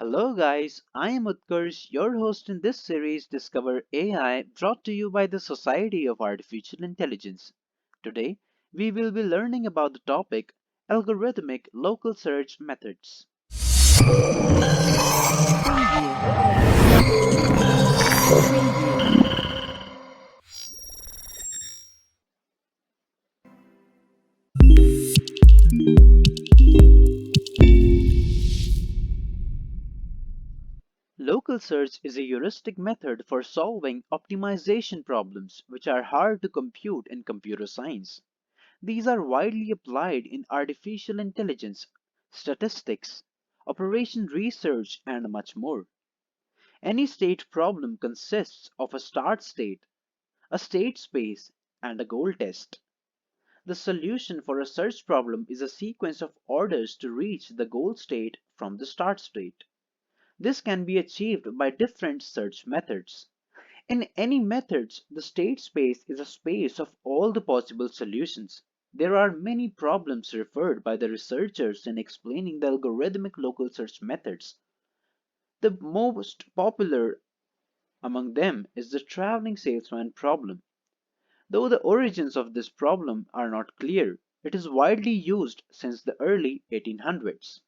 Hello guys, I am Utkarsh, your host in this series Discover AI brought to you by the Society of Artificial Intelligence. Today, we will be learning about the topic algorithmic local search methods. Local search is a heuristic method for solving optimization problems which are hard to compute in computer science. These are widely applied in artificial intelligence, statistics, operation research, and much more. Any state problem consists of a start state, a state space, and a goal test. The solution for a search problem is a sequence of orders to reach the goal state from the start state. This can be achieved by different search methods. In any methods, the state space is a space of all the possible solutions. There are many problems referred by the researchers in explaining the algorithmic local search methods. The most popular among them is the traveling salesman problem. Though the origins of this problem are not clear, it is widely used since the early 1800s.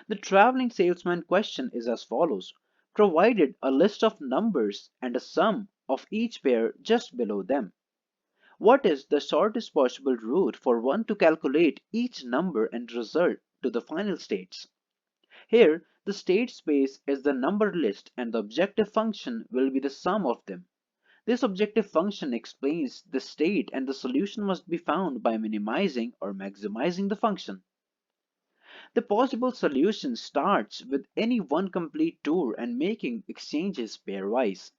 The traveling salesman question is as follows. Provided a list of numbers and a sum of each pair just below them. What is the shortest possible route for one to calculate each number and result to the final states? Here, the state space is the number list and the objective function will be the sum of them. This objective function explains the state and the solution must be found by minimizing or maximizing the function. The possible solution starts with any one complete tour and making exchanges pairwise.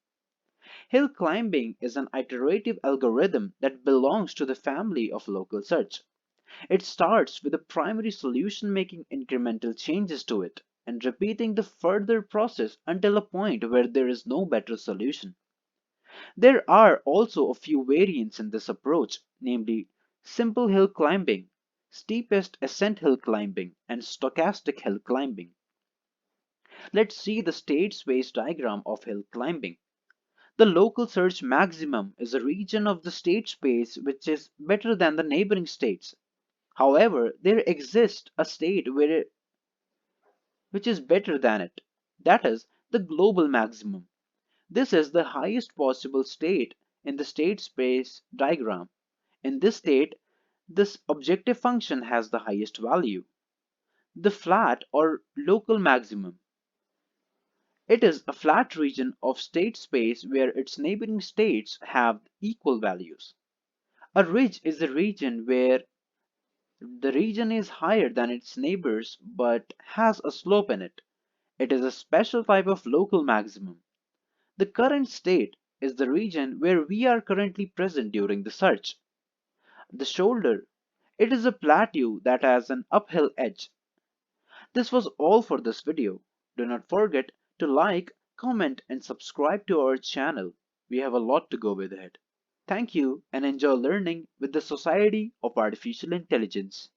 Hill climbing is an iterative algorithm that belongs to the family of local search. It starts with the primary solution making incremental changes to it and repeating the further process until a point where there is no better solution. There are also a few variants in this approach, namely simple hill climbing, steepest ascent hill climbing, and stochastic hill climbing. Let's see the state space diagram of hill climbing. The local search maximum is a region of the state space which is better than the neighboring states. However, there exists a state which is better than it. That is the global maximum. This is the highest possible state in the state space diagram. In this state, this objective function has the highest value. The flat or local maximum. It is a flat region of state space where its neighboring states have equal values. A ridge is a region where the region is higher than its neighbors but has a slope in it. It is a special type of local maximum. The current state is the region where we are currently present during the search. The shoulder. It is a plateau that has an uphill edge. This was all for this video. Do not forget to like, comment and subscribe to our channel. We have a lot to go with it. Thank you and enjoy learning with the Society of Artificial Intelligence.